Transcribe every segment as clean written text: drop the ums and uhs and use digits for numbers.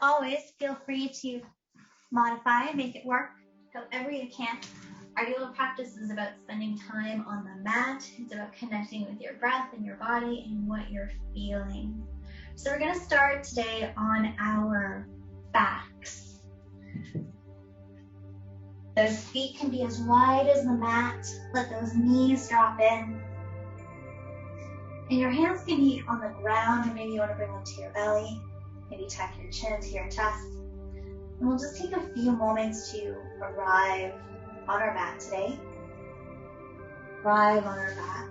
always, feel free to modify, make it work however you can. Our yoga practice is about spending time on the mat. It's about connecting with your breath and your body and what you're feeling. So we're going to start today on our backs. Those feet can be as wide as the mat. Let those knees drop in. And your hands can be on the ground, or maybe you want to bring them to your belly. Maybe tuck your chin to your chest. And we'll just take a few moments to arrive on our mat today. Arrive on our back.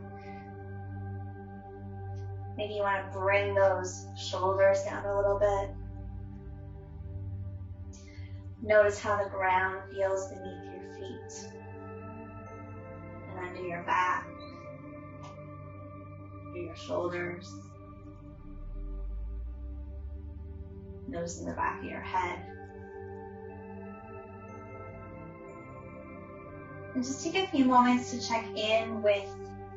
Maybe you want to bring those shoulders down a little bit. Notice how the ground feels beneath your feet and under your back, under your shoulders. Noticing the back of your head. And just take a few moments to check in with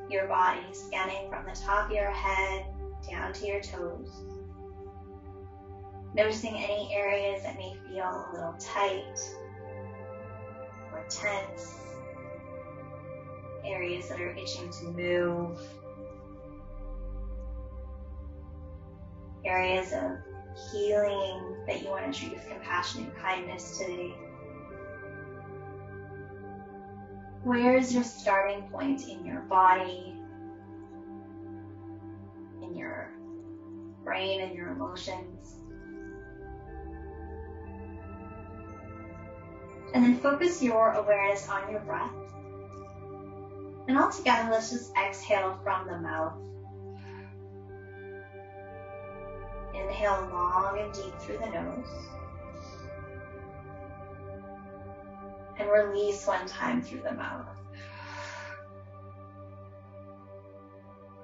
your body, scanning from the top of your head down to your toes. Noticing any areas that may feel a little tight or tense. Areas that are itching to move. Areas of healing that you want to treat with compassion and kindness today. Where is your starting point in your body, in your brain and your emotions? And then focus your awareness on your breath. And all together, let's just exhale from the mouth. Inhale long and deep through the nose. And release one time through the mouth.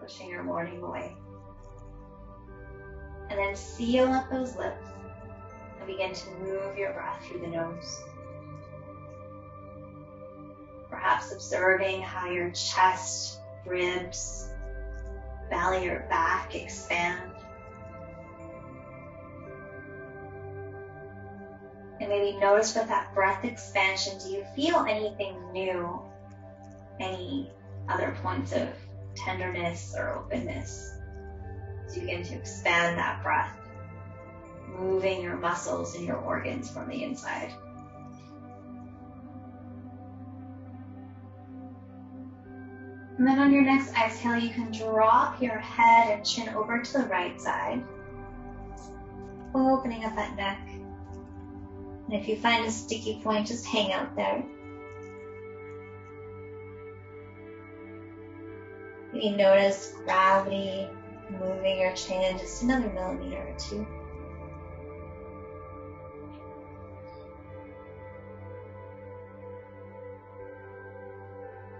Pushing your morning away. And then seal up those lips and begin to move your breath through the nose. Perhaps observing how your chest, ribs, belly or back expand. And maybe notice with that breath expansion, do you feel anything new? Any other points of tenderness or openness? As you begin to expand that breath, moving your muscles and your organs from the inside. And then on your next exhale, you can drop your head and chin over to the right side, opening up that neck. And if you find a sticky point, just hang out there. Maybe notice gravity moving your chin just another millimeter or two.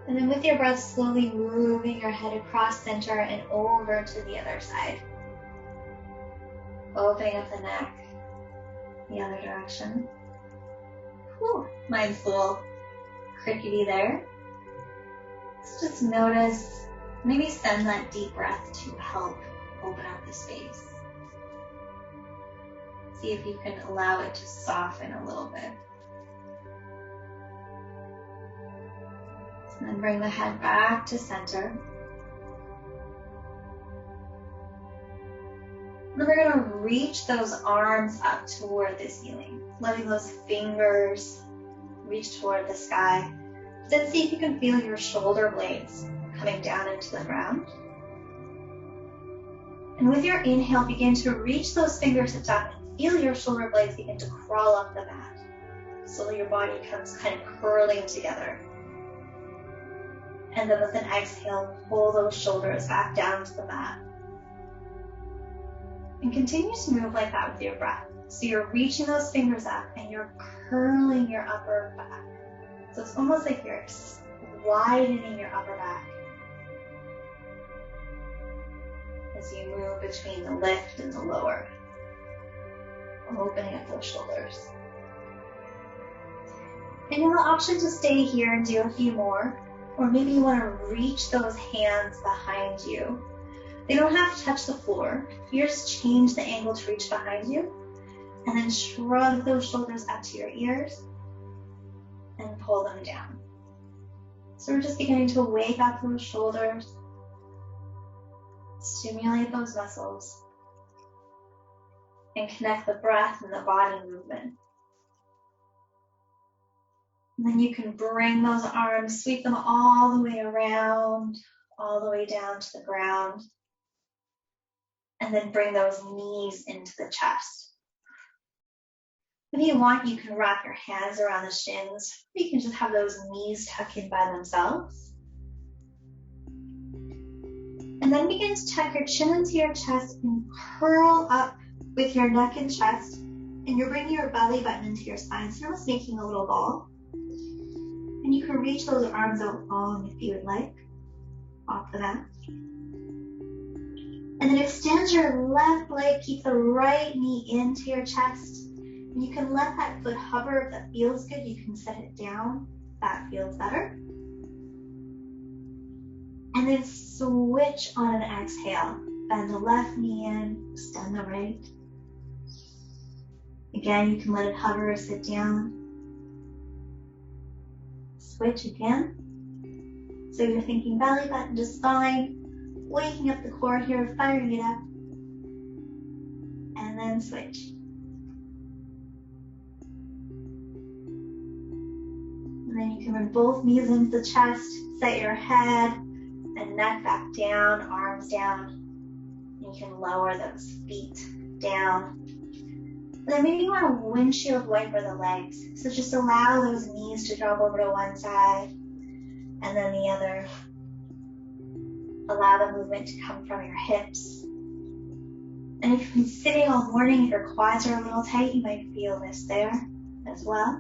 And then with your breath, slowly moving your head across center and over to the other side. Opening up the neck, the other direction. Whew, mine's a little crickety there. Let's just notice, maybe send that deep breath to help open up the space. See if you can allow it to soften a little bit. And then bring the head back to center. Then we're going to reach those arms up toward the ceiling, letting those fingers reach toward the sky. Then see if you can feel your shoulder blades coming down into the ground. And with your inhale, begin to reach those fingertips up and feel your shoulder blades begin to crawl up the mat. So your body comes kind of curling together. And then with an exhale, pull those shoulders back down to the mat. And continue to move like that with your breath. So you're reaching those fingers up and you're curling your upper back. So it's almost like you're widening your upper back as you move between the lift and the lower, opening up those shoulders. And you have the option to stay here and do a few more, or maybe you want to reach those hands behind you. They don't have to touch the floor. You just change the angle to reach behind you. And then shrug those shoulders up to your ears and pull them down. So we're just beginning to wake up those shoulders, stimulate those muscles, and connect the breath and the body movement. And then you can bring those arms, sweep them all the way around, all the way down to the ground. And then bring those knees into the chest. If you want, you can wrap your hands around the shins. Or you can just have those knees tuck in by themselves. And then begin to tuck your chin into your chest and curl up with your neck and chest. And you're bringing your belly button into your spine. So you're almost making a little ball. And you can reach those arms out long if you would like, off the mat. And then extend your left leg, keep the right knee into your chest. And you can let that foot hover. If that feels good, you can set it down. That feels better. And then switch on an exhale. Bend the left knee in, extend the right. Again, you can let it hover or sit down. Switch again. So you're thinking belly button to spine. Waking up the core here, firing it up, and then switch. And then you can bring both knees into the chest, set your head and neck back down, arms down. And you can lower those feet down. And then maybe you want to windshield wiper the legs. So just allow those knees to drop over to one side and then the other. Allow the movement to come from your hips. And if you've been sitting all morning, if your quads are a little tight, you might feel this there as well.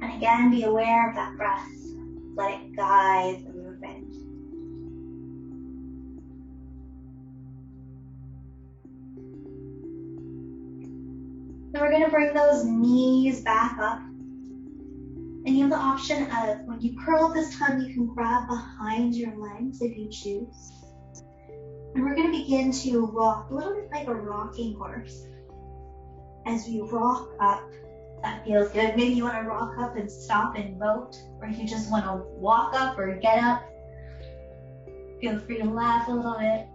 And again, be aware of that breath. Let it guide the movement. And we're going to bring those knees back up. And you have the option of, when you curl this time, you can grab behind your legs if you choose. And we're going to begin to rock, a little bit like a rocking horse. As we rock up, that feels good. Maybe you want to rock up and stop and vote, or if you just want to walk up or get up, feel free to laugh a little bit.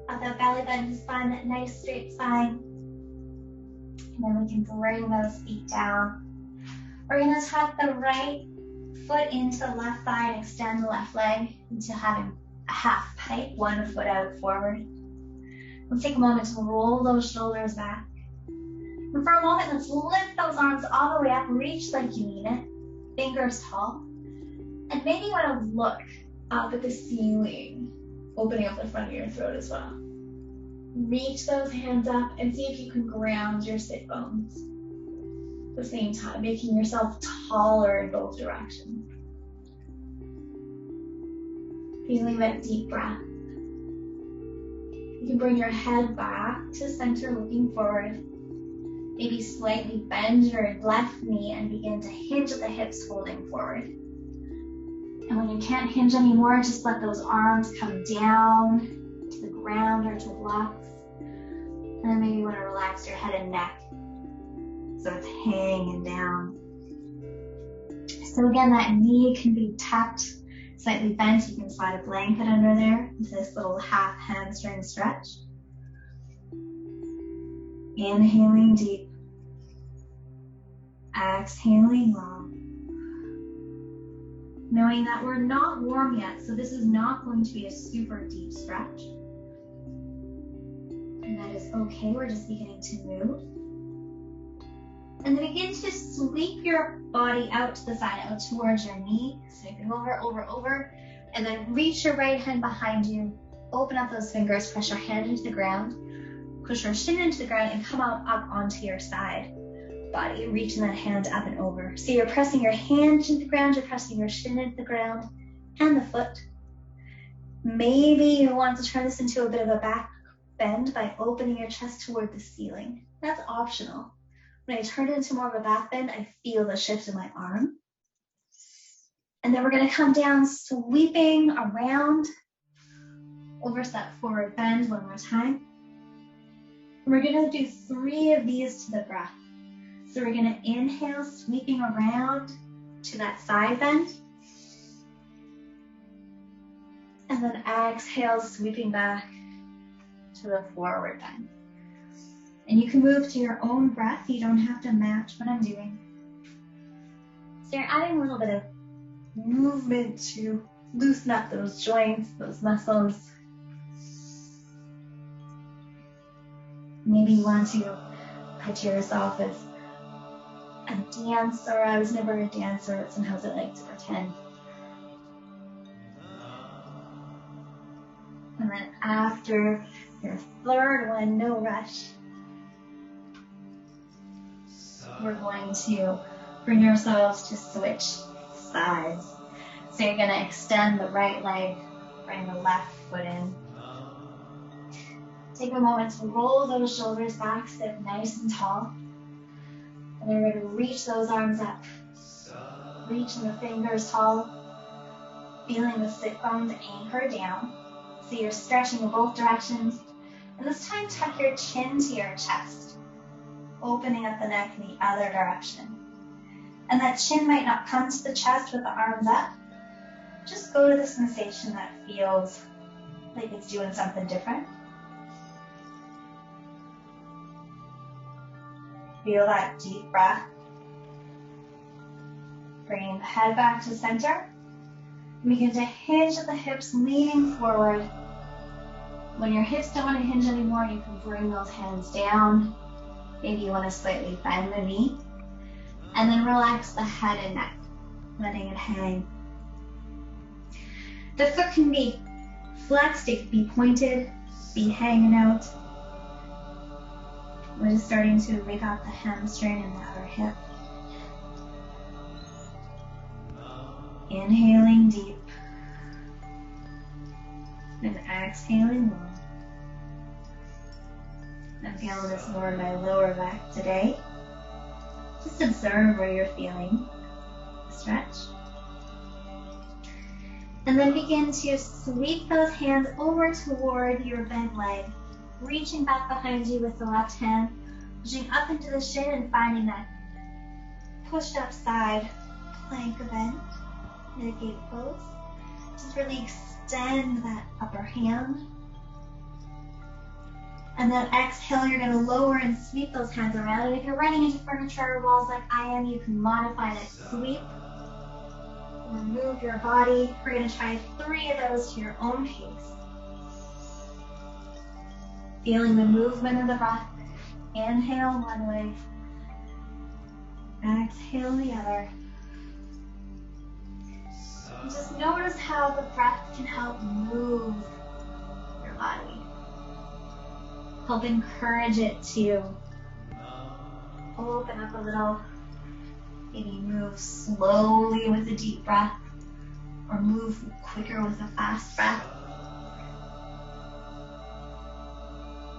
Have that belly button to spine, that nice straight spine. And then we can bring those feet down. We're going to tuck the right foot into the left thigh and extend the left leg into having a half pike, one foot out forward. Let's take a moment to roll those shoulders back. And for a moment, let's lift those arms all the way up, reach like you mean it, fingers tall. And maybe you want to look up at the ceiling, opening up the front of your throat as well. Reach those hands up and see if you can ground your sit bones. At the same time, making yourself taller in both directions. Feeling that deep breath. You can bring your head back to center, looking forward. Maybe slightly bend your left knee and begin to hinge at the hips, folding forward. And when you can't hinge anymore, just let those arms come down to the ground or to blocks. And then maybe you want to relax your head and neck, so it's hanging down. So again, that knee can be tucked, slightly bent. You can slide a blanket under there into this little half hamstring stretch. Inhaling deep. Exhaling long. Knowing that we're not warm yet, so this is not going to be a super deep stretch. And that is okay, we're just beginning to move. And then begin to sweep your body out to the side, out towards your knee. Sweeping over, and then reach your right hand behind you. Open up those fingers, press your hand into the ground, push your shin into the ground, and come up onto your side body, reaching that hand up and over. So you're pressing your hand into the ground, you're pressing your shin into the ground, and the foot. Maybe you want to turn this into a bit of a back bend by opening your chest toward the ceiling. That's optional. When I turn it into more of a back bend, I feel the shift in my arm. And then we're going to come down, sweeping around, over that forward bend one more time. We're going to do 3 of these to the breath. So we're going to inhale, sweeping around to that side bend. And then exhale, sweeping back to the forward bend. And you can move to your own breath. You don't have to match what I'm doing. So you're adding a little bit of movement to loosen up those joints, those muscles. Maybe you want to picture yourself as a dancer. I was never a dancer, but sometimes I like to pretend. And then after your third one, no rush, we're going to bring yourselves to switch sides. So you're going to extend the right leg, bring the left foot in. Take a moment to roll those shoulders back, sit nice and tall. And then we're going to reach those arms up. Reaching the fingers tall, feeling the sit bones anchor down. So you're stretching in both directions. And this time tuck your chin to your chest, opening up the neck in the other direction. And that chin might not come to the chest with the arms up. Just go to the sensation that feels like it's doing something different. Feel that deep breath. Bringing the head back to center. Begin to hinge at the hips, leaning forward. When your hips don't want to hinge anymore, you can bring those hands down. Maybe you want to slightly bend the knee. And then relax the head and neck, letting it hang. The foot can be flexed, it can be pointed, be hanging out. We're just starting to wake up the hamstring and the other hip. Inhaling deep. And exhaling long. I'm feeling this more in my lower back today. Just observe where you're feeling the stretch. And then begin to sweep those hands over toward your bent leg. Reaching back behind you with the left hand, pushing up into the shin and finding that pushed up side plank bend in a gate pose. Just really extend that upper hand. And then exhale, you're going to lower and sweep those hands around. And if you're running into furniture or walls like I am, you can modify that sweep or move your body. We're going to try 3 of those to your own pace. Feeling the movement of the breath. Inhale one way. Exhale the other. And just notice how the breath can help move your body. Help encourage it to open up a little. Maybe move slowly with a deep breath or move quicker with a fast breath.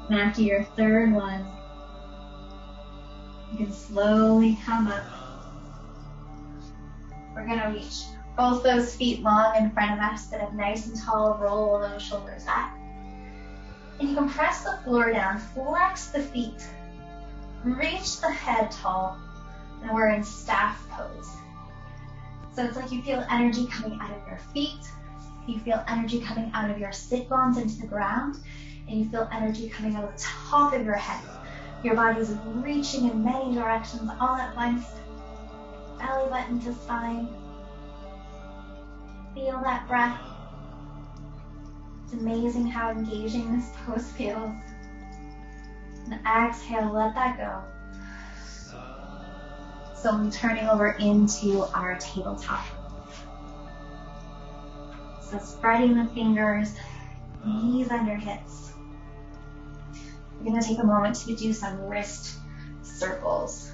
And after your third one, you can slowly come up. We're going to reach both those feet long in front of us, sit up nice and tall, roll those shoulders back. And you can press the floor down, flex the feet, reach the head tall, and we're in staff pose. So it's like you feel energy coming out of your feet, you feel energy coming out of your sit bones into the ground, and you feel energy coming out of the top of your head. Your body is reaching in many directions all at once, belly button to spine. Feel that breath. It's amazing how engaging this pose feels. And exhale, let that go. So I'm turning over into our tabletop. So spreading the fingers, knees under hips. We're going to take a moment to do some wrist circles.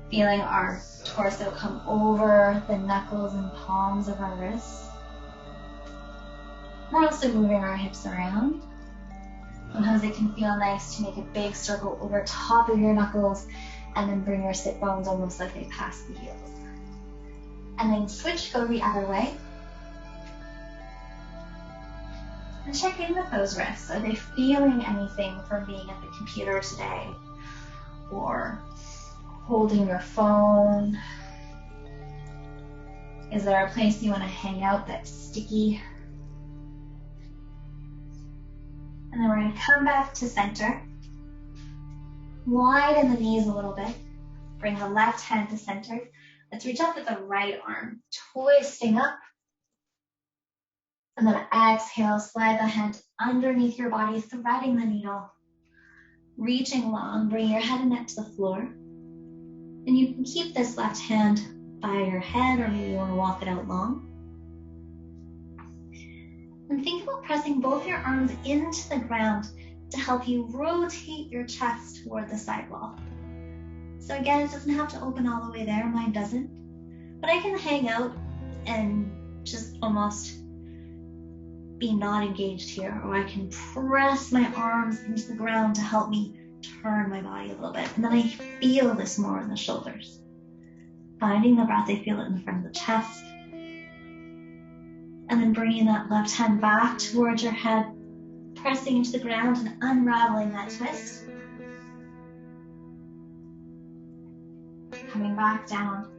Feeling our torso come over the knuckles and palms of our wrists. We're also moving our hips around. Sometimes it can feel nice to make a big circle over top of your knuckles and then bring your sit bones almost like they pass the heels. And then switch, go the other way. And check in with those wrists. Are they feeling anything from being at the computer today? Or holding your phone? Is there a place you want to hang out that's sticky? And then we're going to come back to center. Widen the knees a little bit. Bring the left hand to center. Let's reach up with the right arm, twisting up. And then exhale, slide the hand underneath your body, threading the needle. Reaching long, bring your head and neck to the floor. And you can keep this left hand by your head, or maybe you want to walk it out long. And think about pressing both your arms into the ground to help you rotate your chest toward the side wall. So again, it doesn't have to open all the way there, mine doesn't. But I can hang out and just almost be not engaged here, or I can press my arms into the ground to help me turn my body a little bit. And then I feel this more in the shoulders. Finding the breath, I feel it in the front of the chest. And then bringing that left hand back towards your head, pressing into the ground and unraveling that twist. Coming back down.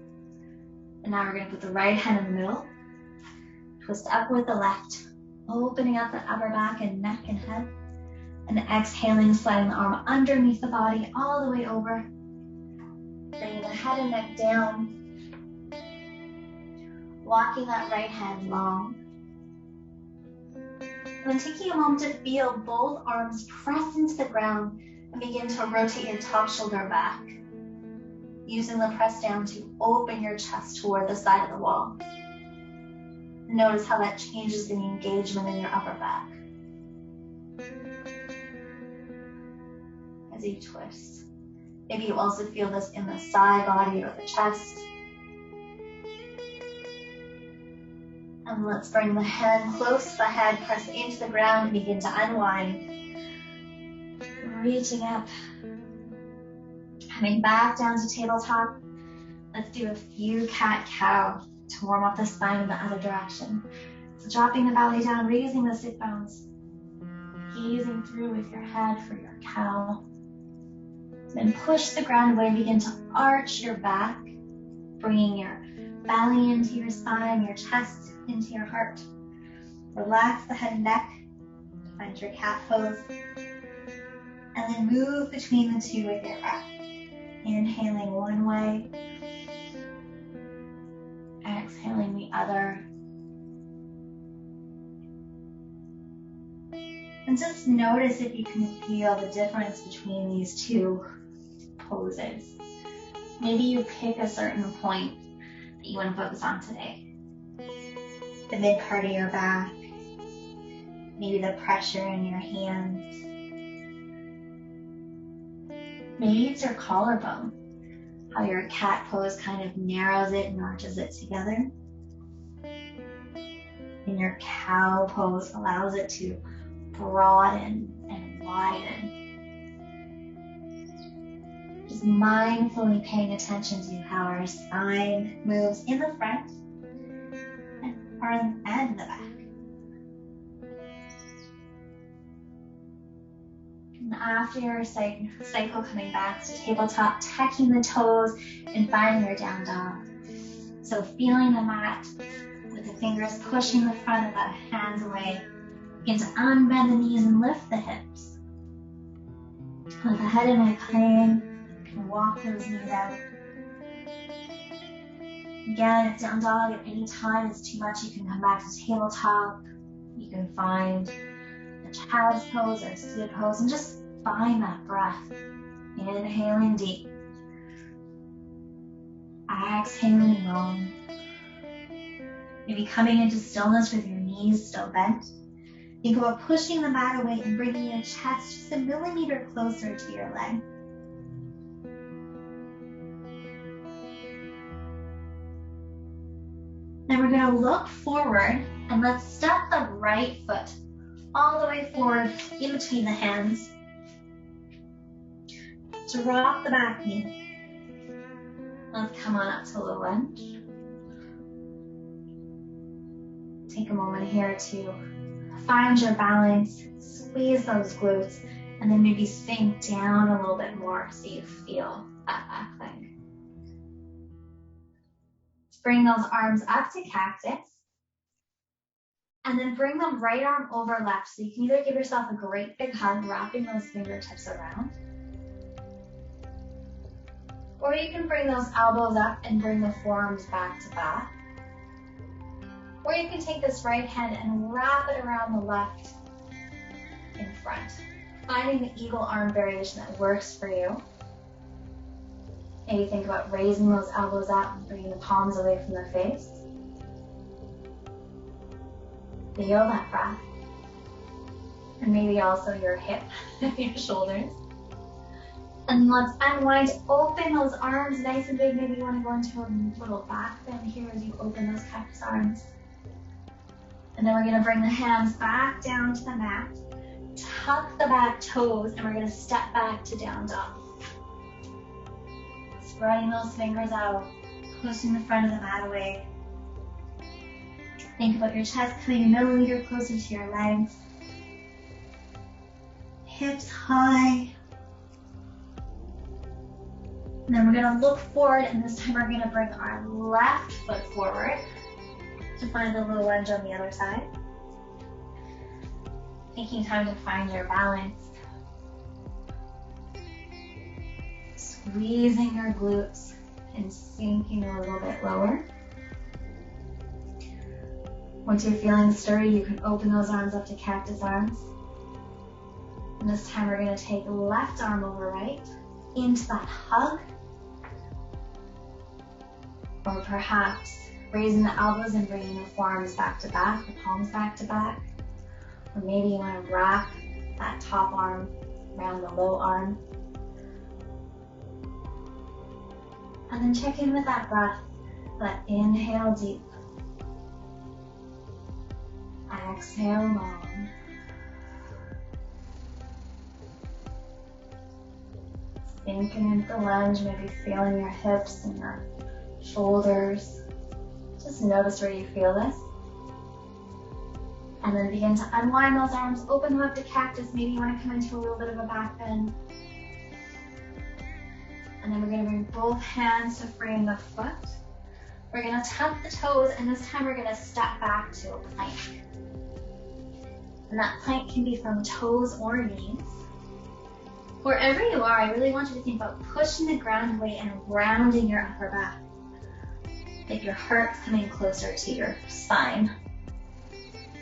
And now we're going to put the right hand in the middle. Twist up with the left. Opening up the upper back and neck and head. And exhaling, sliding the arm underneath the body all the way over. Bringing the head and neck down. Walking that right hand long. And then taking a moment to feel both arms press into the ground and begin to rotate your top shoulder back. Using the press down to open your chest toward the side of the wall. Notice how that changes the engagement in your upper back. As you twist. Maybe you also feel this in the side body or the chest. And let's bring the hand close to the head, press into the ground, and begin to unwind. Reaching up. Coming back down to tabletop. Let's do a few cat-cow to warm up the spine in the other direction. So dropping the belly down, raising the sit bones. Gazing through with your head for your cow. Then push the ground away, begin to arch your back, bringing your belly into your spine, your chest into your heart. Relax the head and neck, find your cat pose, and then move between the two with your breath. Inhaling one way, exhaling the other. And just notice if you can feel the difference between these two poses. Maybe you pick a certain point that you want to focus on today. The mid part of your back, maybe the pressure in your hands. Maybe it's your collarbone, how your cat pose kind of narrows it and arches it together. And your cow pose allows it to broaden and widen. Just mindfully paying attention to how our spine moves in the front and the back. And after your cycle, coming back to tabletop, tucking the toes and finding your down dog. So feeling the mat with the fingers pushing the front of the hands away. Begin to unbend the knees and lift the hips. With the head and neck hanging, you can walk those knees out. Again, if down dog at any time is too much, you can come back to tabletop. You can find a child's pose or a seated pose and just find that breath. Inhaling deep. Exhaling long. Maybe coming into stillness with your knees still bent. Think about pushing the mat away and bringing your chest just a millimeter closer to your leg. Then we're going to look forward and let's step the right foot all the way forward in between the hands. Drop the back knee. Let's come on up to low lunge. Take a moment here to Find your balance, squeeze those glutes, and then maybe sink down a little bit more so you feel that back leg. Bring those arms up to cactus. And then bring them right arm over left. So you can either give yourself a great big hug, wrapping those fingertips around. Or you can bring those elbows up and bring the forearms back to back. Or you can take this right hand and wrap it around the left in front. Finding the eagle arm variation that works for you. Maybe think about raising those elbows up and bringing the palms away from the face. Feel that breath. And maybe also your hip and your shoulders. And let's unwind, open those arms nice and big. Maybe you want to go into a little back bend here as you open those cactus arms. And then we're going to bring the hands back down to the mat. Tuck the back toes, and we're going to step back to down dog. Spreading those fingers out, pushing the front of the mat away. Think about your chest coming a millimeter closer to your legs. Hips high. And then we're going to look forward, and this time we're going to bring our left foot forward to find the low lunge on the other side. Taking time to find your balance. Squeezing your glutes and sinking a little bit lower. Once you're feeling sturdy, you can open those arms up to cactus arms. And this time we're going to take left arm over right into that hug. Or perhaps raising the elbows and bringing the forearms back to back, the palms back to back. Or maybe you want to wrap that top arm around the low arm. And then check in with that breath. But inhale deep. Exhale long. Sinking into the lunge, maybe feeling your hips and your shoulders. Just notice where you feel this. And then begin to unwind those arms, open them up to cactus. Maybe you want to come into a little bit of a back bend. And then we're going to bring both hands to frame the foot. We're going to tuck the toes, and this time we're going to step back to a plank. And that plank can be from toes or knees. Wherever you are, I really want you to think about pushing the ground away and rounding your upper back. Like your heart's coming closer to your spine.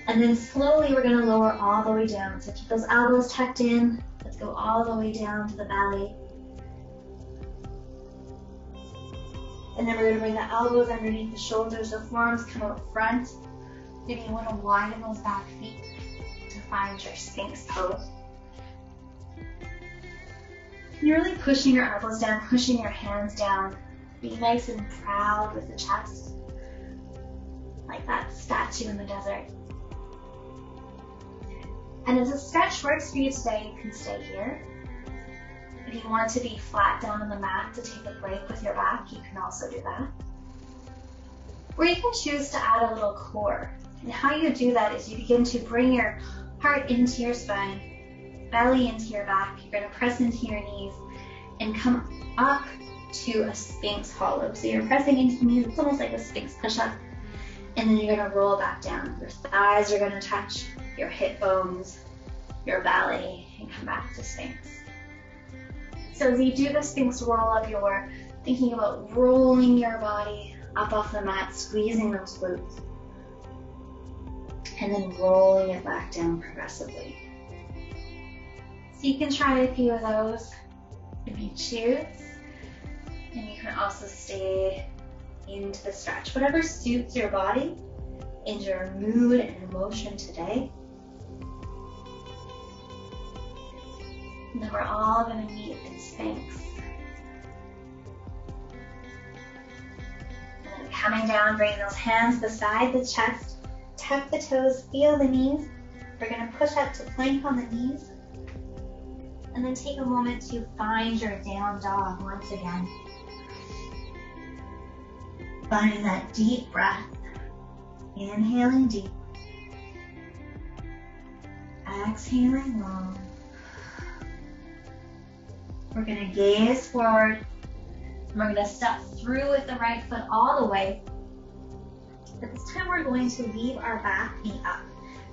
And then slowly we're going to lower all the way down. So keep those elbows tucked in. Let's go all the way down to the belly. And then we're going to bring the elbows underneath the shoulders. The forearms come out front. Maybe you want to widen those back feet to find your Sphinx pose. You're really pushing your elbows down, pushing your hands down. Be nice and proud with the chest. Like that statue in the desert. And if the stretch works for you today, you can stay here. If you want to be flat down on the mat to take a break with your back, you can also do that. Or you can choose to add a little core. And how you do that is you begin to bring your heart into your spine, belly into your back. You're going to press into your knees and come up to a Sphinx hollow. So you're pressing into the knees. It's almost like a Sphinx push-up. And then you're going to roll back down. Your thighs are going to touch your hip bones, your belly, and come back to Sphinx. So as you do the Sphinx roll up, you're thinking about rolling your body up off the mat, squeezing those glutes, and then rolling it back down progressively. So you can try a few of those if you choose, and you can also stay into the stretch. Whatever suits your body and your mood and emotion today. And then we're all going to meet in Sphinx. And then coming down, bring those hands beside the chest, tuck the toes, feel the knees. We're going to push up to plank on the knees. And then take a moment to find your down dog once again. Finding that deep breath. Inhaling deep. Exhaling long. We're gonna gaze forward. We're gonna step through with the right foot all the way. But this time we're going to leave our back knee up.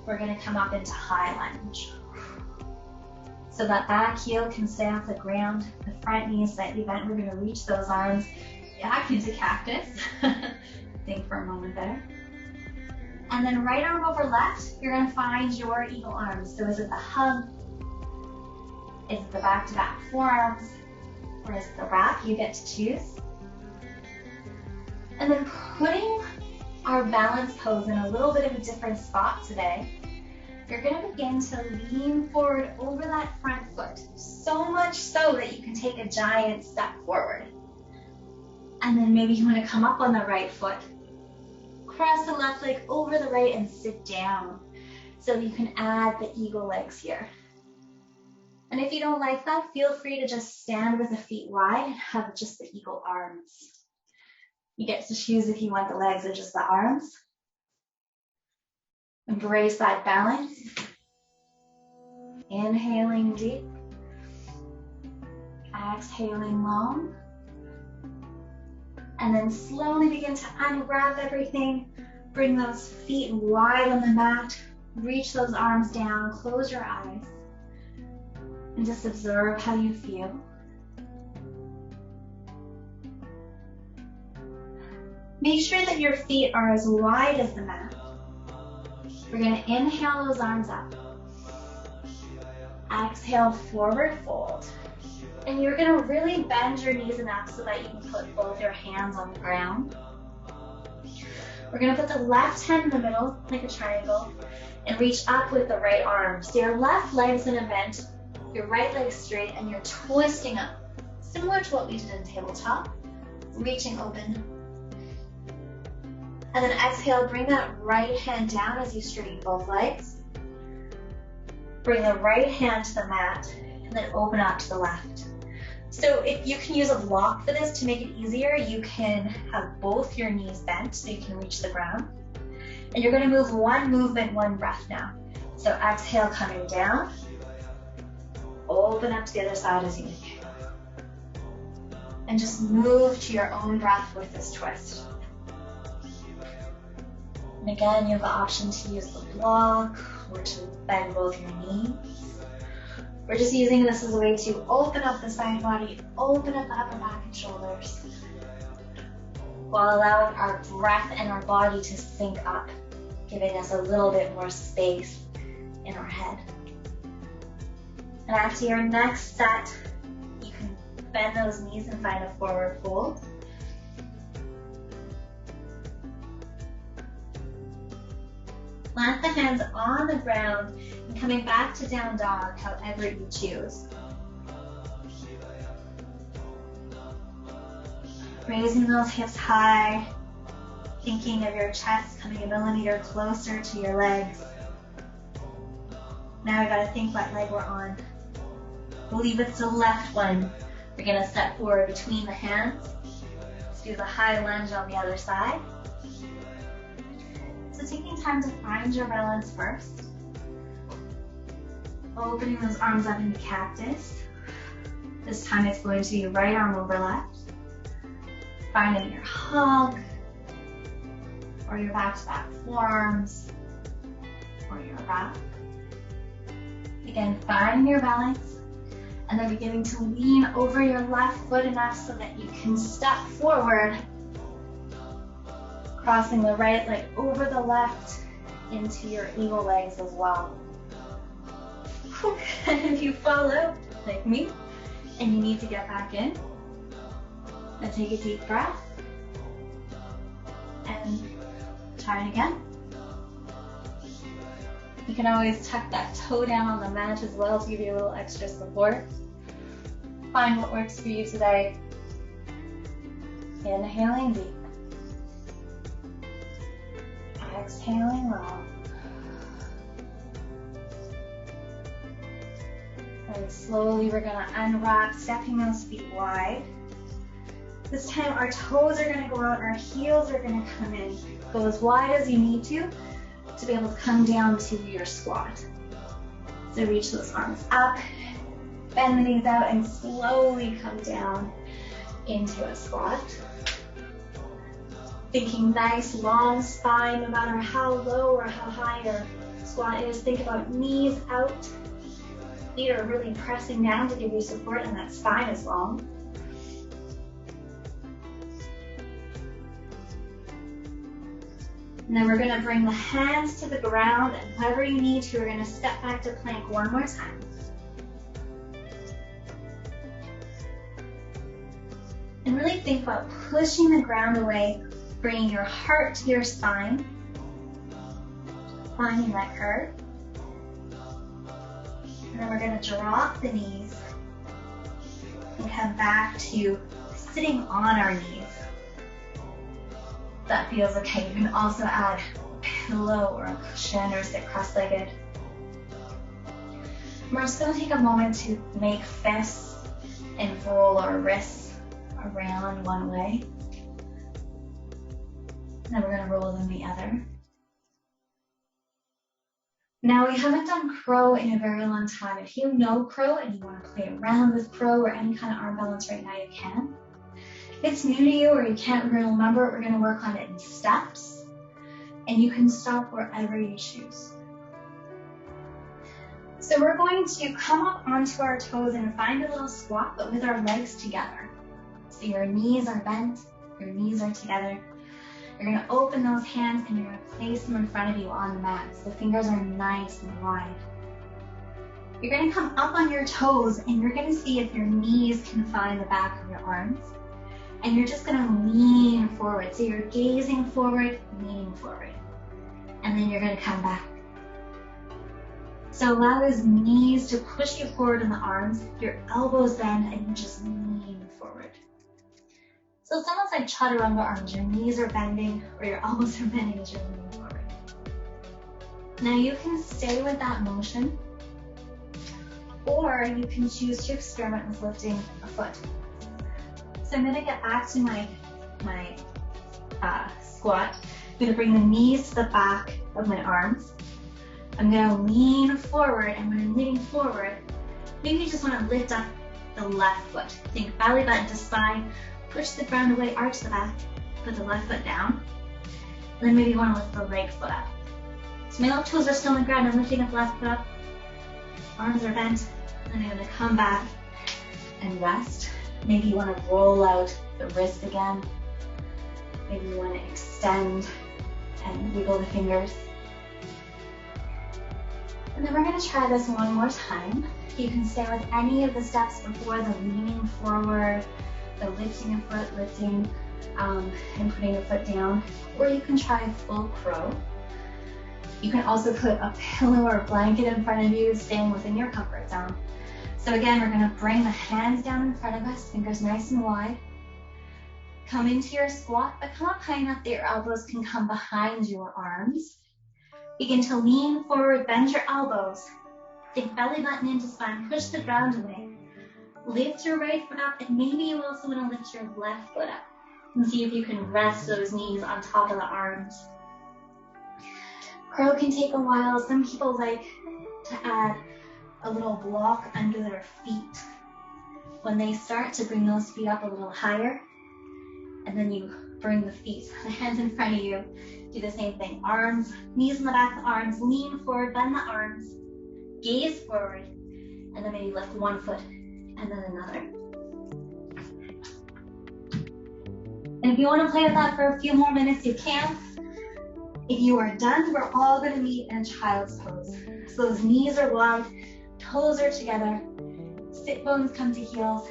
We're gonna come up into high lunge. So that back heel can stay off the ground. The front knee is slightly bent. We're gonna reach those arms back into cactus. Think for a moment there. And then right arm over left, you're gonna find your eagle arms. So is it the hug? Is it the back-to-back forearms? Or is it the wrap? You get to choose. And then putting our balance pose in a little bit of a different spot today, you're gonna begin to lean forward over that front foot, so much so that you can take a giant step forward. And then maybe you wanna come up on the right foot, cross the left leg over the right and sit down. So you can add the eagle legs here. And if you don't like that, feel free to just stand with the feet wide and have just the eagle arms. You get to choose if you want the legs or just the arms. Embrace that balance. Inhaling deep. Exhaling long. And then slowly begin to unwrap everything. Bring those feet wide on the mat. Reach those arms down. Close your eyes. And just observe how you feel. Make sure that your feet are as wide as the mat. We're going to inhale those arms up. Exhale, forward fold. And you're going to really bend your knees enough so that you can put both your hands on the ground. We're going to put the left hand in the middle like a triangle and reach up with the right arm. So your left leg's going to bend, your right leg straight, and you're twisting up. Similar to what we did in tabletop. Reaching open. And then exhale, bring that right hand down as you straighten both legs. Bring the right hand to the mat, and then open up to the left. So if you can use a block for this to make it easier, you can have both your knees bent so you can reach the ground. And you're gonna move one movement, one breath now. So exhale, coming down. Open up to the other side as you need. And just move to your own breath with this twist. And again, you have the option to use the block or to bend both your knees. We're just using this as a way to open up the side body, open up the upper back and shoulders, while allowing our breath and our body to sync up, giving us a little bit more space in our head. And after your next set, you can bend those knees and find a forward fold. Plant the hands on the ground and coming back to down dog, however you choose. Raising those hips high, thinking of your chest coming a millimeter closer to your legs. Now we gotta think what leg we're on. I believe it's the left one. We're gonna step forward between the hands. Let's do the high lunge on the other side. So taking time to find your balance first. Opening those arms up into cactus. This time it's going to be right arm over left. Finding your hug, or your back-to-back forearms, or your wrap. Again, finding your balance, and then beginning to lean over your left foot enough so that you can step forward, crossing the right leg over the left into your eagle legs as well. And if you fall out, like me, and you need to get back in, then take a deep breath, and try it again. You can always tuck that toe down on the mat as well to give you a little extra support. Find what works for you today. Inhaling deep. Exhaling long. And slowly we're going to unwrap, stepping those feet wide. This time our toes are going to go out, our heels are going to come in. Go as wide as you need to be able to come down to your squat. So reach those arms up, bend the knees out, and slowly come down into a squat. Thinking nice long spine, no matter how low or how high your squat is. Think about knees out. Feet are really pressing down to give you support, and that spine is long. And then we're gonna bring the hands to the ground, and wherever you need to, we're gonna step back to plank one more time. And really think about pushing the ground away, bringing your heart to your spine, finding that curve. And then we're gonna drop the knees and come back to sitting on our knees. That feels okay. You can also add a pillow or a cushion or sit cross-legged. We're just gonna take a moment to make fists and roll our wrists around one way. And then we're gonna roll them the other. Now we haven't done crow in a very long time. If you know crow and you wanna play around with crow or any kind of arm balance right now, you can. If it's new to you or you can't really remember, we're gonna work on it in steps, and you can stop wherever you choose. So we're going to come up onto our toes and find a little squat, but with our legs together. So your knees are bent, your knees are together. You're gonna open those hands and you're gonna place them in front of you on the mat. So the fingers are nice and wide. You're gonna come up on your toes and you're gonna see if your knees can find the back of your arms. And you're just gonna lean forward. So you're gazing forward, leaning forward. And then you're gonna come back. So allow those knees to push you forward in the arms, your elbows bend, and you just lean forward. So it's almost like chaturanga arms. Your knees are bending or your elbows are bending as you're leaning forward. Now you can stay with that motion, or you can choose to experiment with lifting a foot. So I'm gonna get back to my squat. I'm gonna bring the knees to the back of my arms. I'm gonna lean forward, and when I'm leaning forward, maybe you just wanna lift up the left foot. Think belly button to spine, push the ground away, arch the back, put the left foot down. And then maybe you wanna lift the right foot up. So my little toes are still on the ground, I'm lifting up the left foot up. Arms are bent, and I'm gonna come back and rest. Maybe you want to roll out the wrist again. Maybe you want to extend and wiggle the fingers. And then we're going to try this one more time. You can stay with any of the steps before, the leaning forward, the lifting a foot, lifting and putting a foot down, or you can try full crow. You can also put a pillow or a blanket in front of you, staying within your comfort zone. So again, we're gonna bring the hands down in front of us, fingers nice and wide. Come into your squat, but come up high enough that your elbows can come behind your arms. Begin to lean forward, bend your elbows. Think belly button into spine, push the ground away. Lift your right foot up, and maybe you also wanna lift your left foot up. And see if you can rest those knees on top of the arms. Crow can take a while. Some people like to add a little block under their feet. When they start to bring those feet up a little higher, and then you bring the feet, the hands in front of you, do the same thing. Arms, knees in the back of the arms, lean forward, bend the arms, gaze forward, and then maybe lift one foot and then another. And if you want to play with that for a few more minutes, you can. If you are done, we're all going to meet in child's pose. So those knees are wide, toes are together, sit bones come to heels,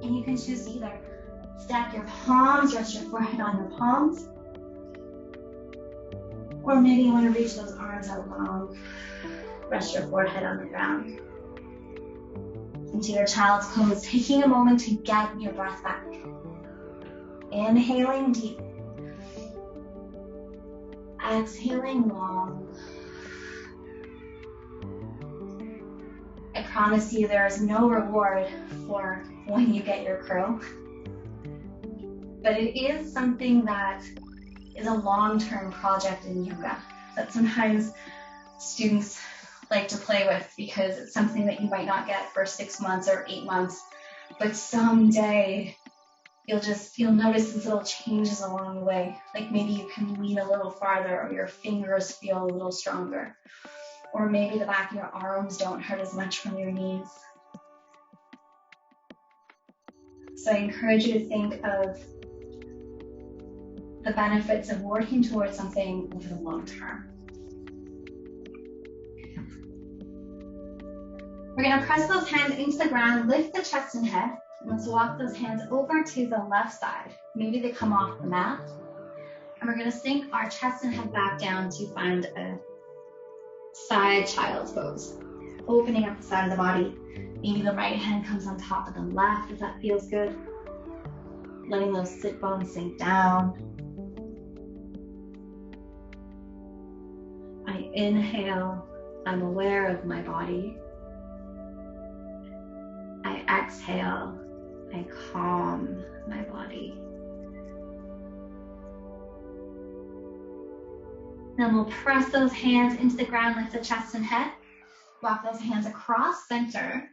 and you can choose to either stack your palms, rest your forehead on your palms, or maybe you want to reach those arms out long, rest your forehead on the ground. Into your child's pose, taking a moment to get your breath back. Inhaling deep. Exhaling long. I promise you there is no reward for when you get your crow. But it is something that is a long-term project in yoga. That sometimes students like to play with, because it's something that you might not get for 6 months or 8 months, but someday you'll notice these little changes along the way. Like maybe you can lean a little farther, or your fingers feel a little stronger, or maybe the back of your arms don't hurt as much from your knees. So I encourage you to think of the benefits of working towards something over the long term. We're going to press those hands into the ground, lift the chest and head. And let's walk those hands over to the left side. Maybe they come off the mat. And we're going to sink our chest and head back down to find a side child's pose. Opening up the side of the body. Maybe the right hand comes on top of the left if that feels good. Letting those sit bones sink down. I inhale, I'm aware of my body. I exhale, I calm my body. Then we'll press those hands into the ground, lift the chest and head. Walk those hands across center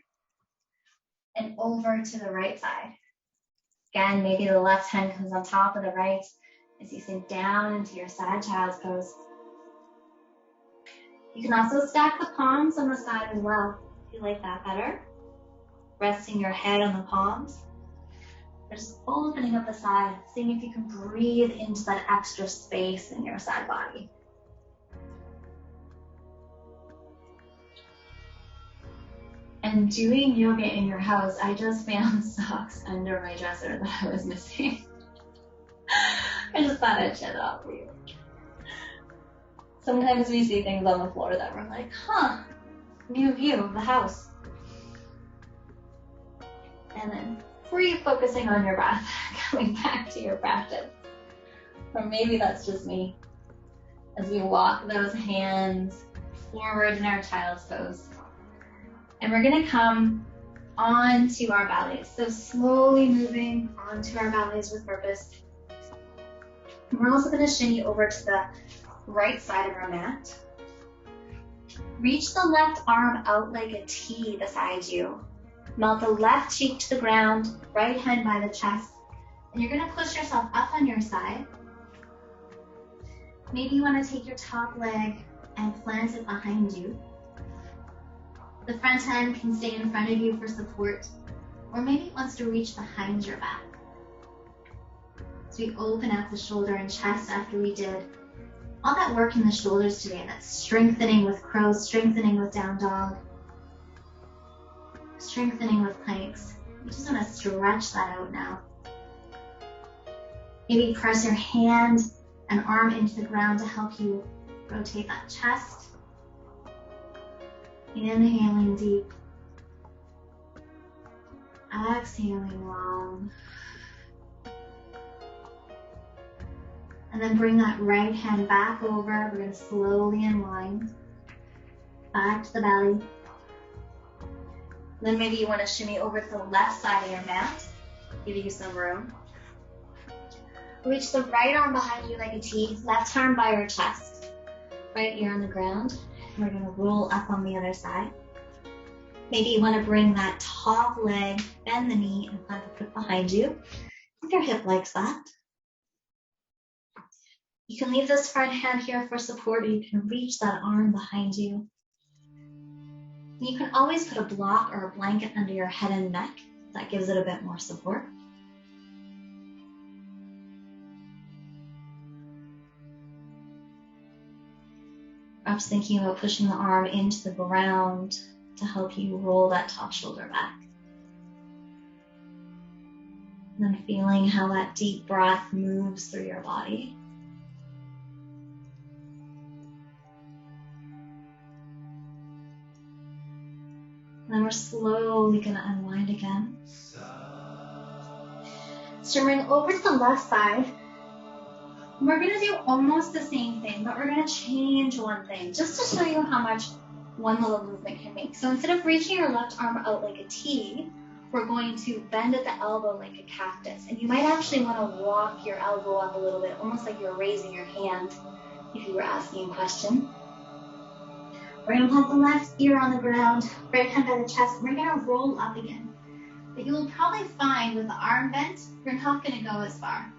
and over to the right side. Again, maybe the left hand comes on top of the right as you sink down into your side child's pose. You can also stack the palms on the side as well, if you like that better. Resting your head on the palms. Just opening up the side, seeing if you can breathe into that extra space in your side body. And doing yoga in your house, I just found socks under my dresser that I was missing. I just thought I'd share that out for you. Sometimes we see things on the floor that we're like, huh, new view of the house. And then focusing on your breath, coming back to your practice. Or maybe that's just me. As we walk those hands forward in our child's pose. And we're gonna come onto our bellies. So slowly moving onto our bellies with purpose. And we're also gonna shimmy over to the right side of our mat. Reach the left arm out like a T beside you. Melt the left cheek to the ground, right hand by the chest, and you're gonna push yourself up on your side. Maybe you wanna take your top leg and plant it behind you. The front hand can stay in front of you for support, or maybe it wants to reach behind your back. So we open up the shoulder and chest after we did all that work in the shoulders today. That's strengthening with crow, strengthening with down dog, strengthening with planks. You just want to stretch that out now. Maybe press your hand and arm into the ground to help you rotate that chest. Inhaling deep. Exhaling long. And then bring that right hand back over. We're going to slowly unwind. Back to the belly. Then maybe you want to shimmy over to the left side of your mat. Give you some room. Reach the right arm behind you like a T. Left arm by your chest. Right ear on the ground. We're going to roll up on the other side. Maybe you want to bring that top leg, bend the knee, and plant the foot behind you. If your hip likes that. You can leave this front hand here for support, or you can reach that arm behind you. You can always put a block or a blanket under your head and neck. That gives it a bit more support. Perhaps thinking about pushing the arm into the ground to help you roll that top shoulder back. And then feeling how that deep breath moves through your body. And then we're slowly going to unwind again. So bring over to the left side. We're going to do almost the same thing, but we're going to change one thing just to show you how much one little movement can make. So instead of reaching your left arm out like a T, we're going to bend at the elbow like a cactus. And you might actually want to walk your elbow up a little bit, almost like you're raising your hand if you were asking a question. We're going to plant the left ear on the ground, right hand by the chest. We're going to roll up again. But you will probably find with the arm bent, you're not going to go as far.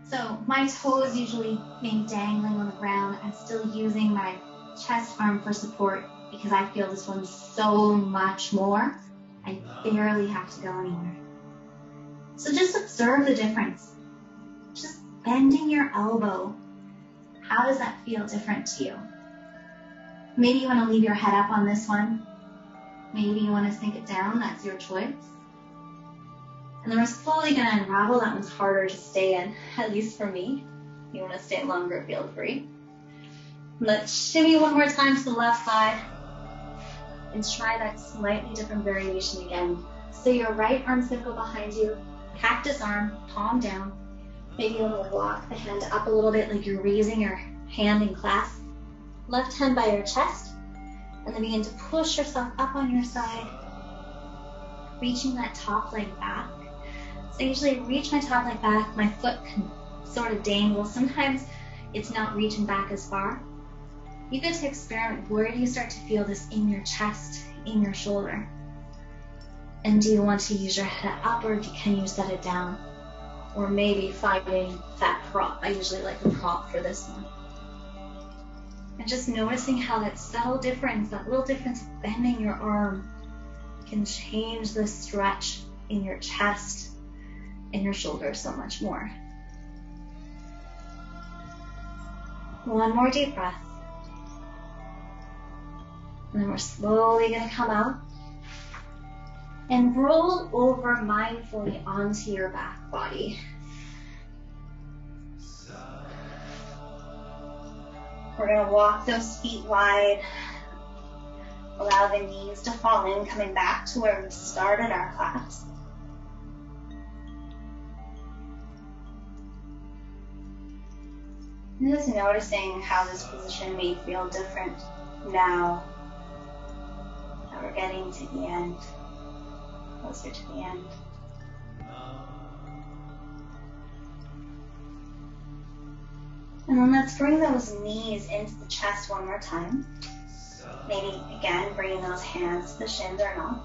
So my toes usually maybe dangling on the ground. I'm still using my chest arm for support because I feel this one so much more. I barely have to go anywhere. So just observe the difference. Just bending your elbow. How does that feel different to you? Maybe you want to leave your head up on this one. Maybe you want to sink it down. That's your choice. And then we're slowly going to unravel. That one's harder to stay in, at least for me. If you want to stay longer, feel free. Let's shimmy one more time to the left side. And try that slightly different variation again. So your right arm's going to go behind you. Cactus arm, palm down. Maybe you want to walk the hand up a little bit like you're raising your hand in clasp. Left hand by your chest. And then begin to push yourself up on your side. Reaching that top leg back. So I usually reach my top leg back. My foot can sort of dangle. Sometimes it's not reaching back as far. You get to experiment. Where do you start to feel this in your chest, in your shoulder? And do you want to use your head up or can you set it down? Or maybe finding that prop. I usually like the prop for this one. And just noticing how that subtle difference, that little difference of bending your arm can change the stretch in your chest and your shoulders so much more. One more deep breath. And then we're slowly going to come out and roll over mindfully onto your back body. We're going to walk those feet wide. Allow the knees to fall in, coming back to where we started our class. And just noticing how this position may feel different now that we're getting to the end, closer to the end. And then let's bring those knees into the chest one more time. Maybe again, bringing those hands to the shins or not.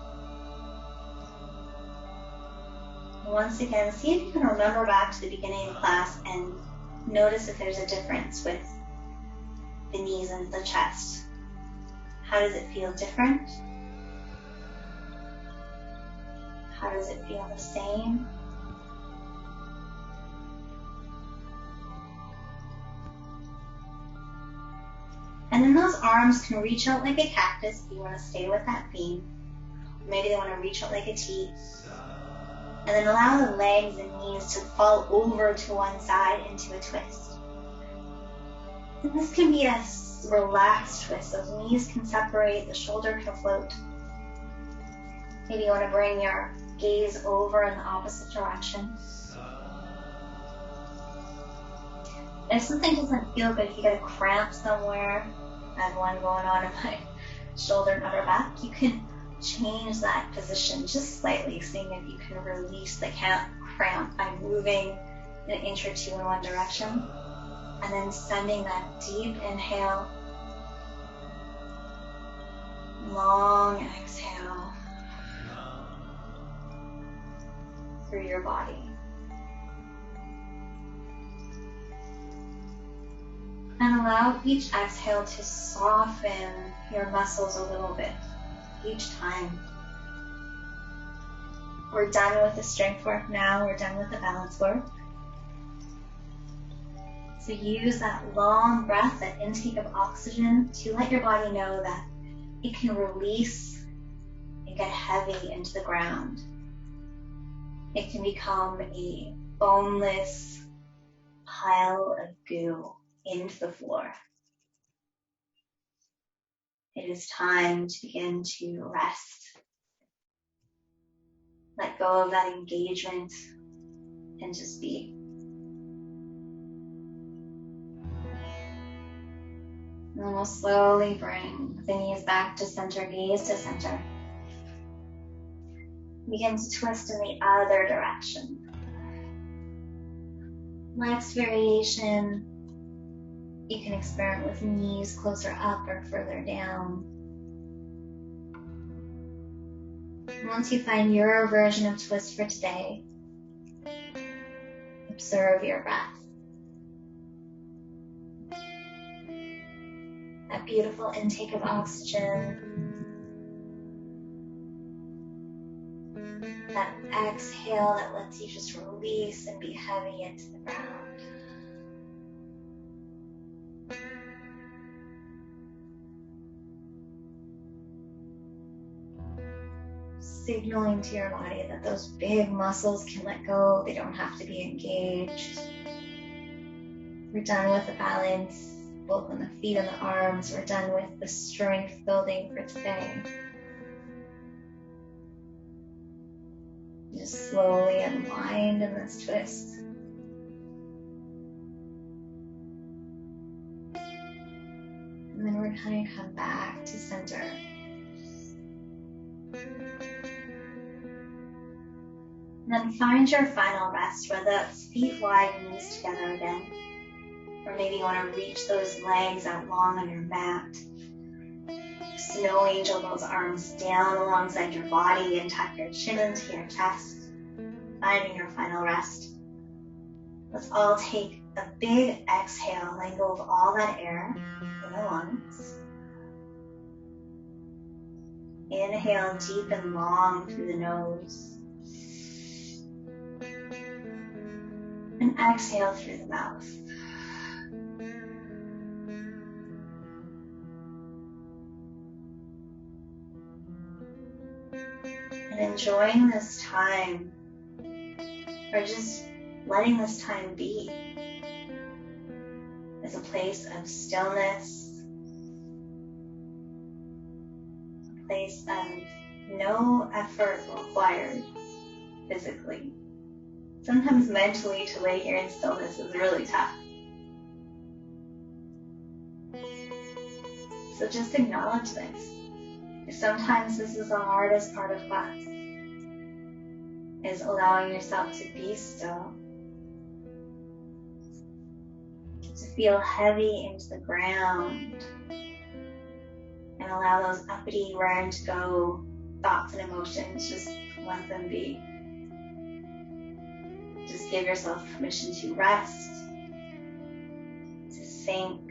And once again, see if you can remember back to the beginning of class and notice if there's a difference with the knees and the chest. How does it feel different? How does it feel the same? And then those arms can reach out like a cactus if you want to stay with that theme. Maybe they want to reach out like a T. And then allow the legs and knees to fall over to one side into a twist. And this can be a relaxed twist. Those knees can separate, the shoulder can float. Maybe you want to bring your gaze over in the opposite direction. If something doesn't feel good, if you get a cramp somewhere, I have one going on in my shoulder and upper back, you can change that position just slightly, seeing if you can release the cramp by moving an inch or two in one direction, and then sending that deep inhale, long exhale through your body. And allow each exhale to soften your muscles a little bit each time. We're done with the strength work now. We're done with the balance work. So use that long breath, that intake of oxygen, to let your body know that it can release and get heavy into the ground. It can become a boneless pile of goo into the floor. It is time to begin to rest. Let go of that engagement and just be. And then we'll slowly bring the knees back to center, gaze to center. Begin to twist in the other direction. Next variation, You can experiment with knees closer up or further down. And once you find your version of twist for today, observe your breath. That beautiful intake of oxygen. That exhale that lets you just release and be heavy into the ground. Signaling to your body that those big muscles can let go. They don't have to be engaged. We're done with the balance, both on the feet and the arms. We're done with the strength building for today. Just slowly unwind in this twist. And then we're going to come back to center. And then find your final rest, whether that's feet wide, knees together again. Or maybe you want to reach those legs out long on your mat. Snow angel those arms down alongside your body and tuck your chin into your chest. Finding your final rest. Let's all take a big exhale, letting go of all that air in the lungs. Inhale deep and long through the nose. And exhale through the mouth. And enjoying this time, or just letting this time be, as a place of stillness, a place of no effort required physically. Sometimes mentally to lay here in stillness is really tough. So just acknowledge this. Sometimes this is the hardest part of class, is allowing yourself to be still, to feel heavy into the ground, and allow those uppity, raring to go thoughts and emotions, just let them be. Just give yourself permission to rest, to sink,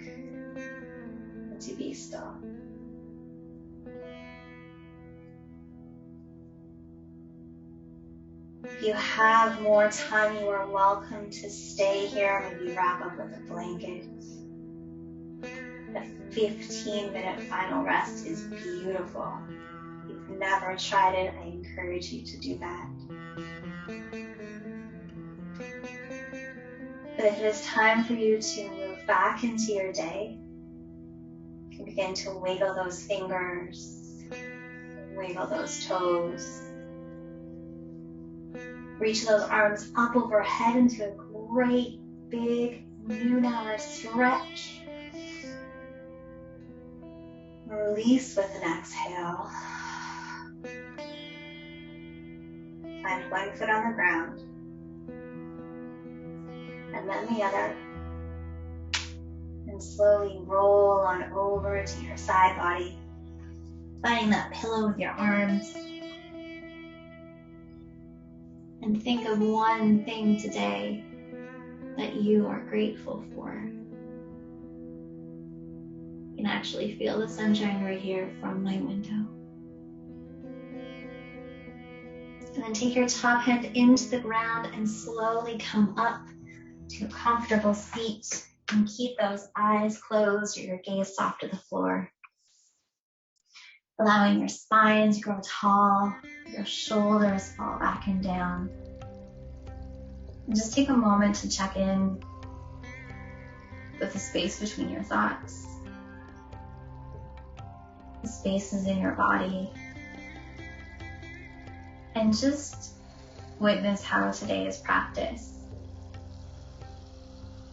and to be still. If you have more time, you are welcome to stay here. Maybe wrap up with a blanket. A 15-minute final rest is beautiful. If you've never tried it, I encourage you to do that. But if it is time for you to move back into your day, you can begin to wiggle those fingers, wiggle those toes. Reach those arms up overhead into a great big noon hour stretch. Release with an exhale. Find one foot on the ground, and then the other. And slowly roll on over to your side body, finding that pillow with your arms. And think of one thing today that you are grateful for. You can actually feel the sunshine right here from my window. And then take your top hand into the ground and slowly come up to a comfortable seat. And keep those eyes closed or your gaze soft to the floor. Allowing your spine to grow tall, your shoulders fall back and down. And just take a moment to check in with the space between your thoughts, the spaces in your body, and just witness how today's practice.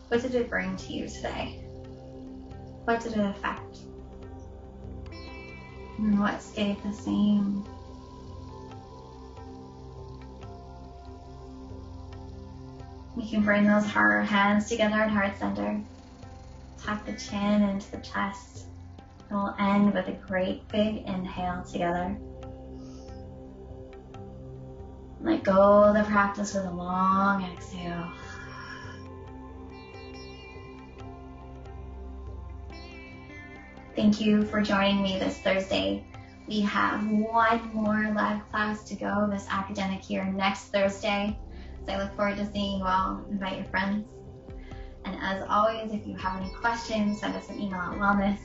What did it bring to you today? What did it affect? And what stayed the same? You can bring those hands together at heart center. Tuck the chin into the chest. And we'll end with a great big inhale together. Let go of the practice with a long exhale. Thank you for joining me this Thursday. We have one more live class to go this academic year next Thursday. So I look forward to seeing you all. Invite your friends. And as always, if you have any questions, send us an email at wellness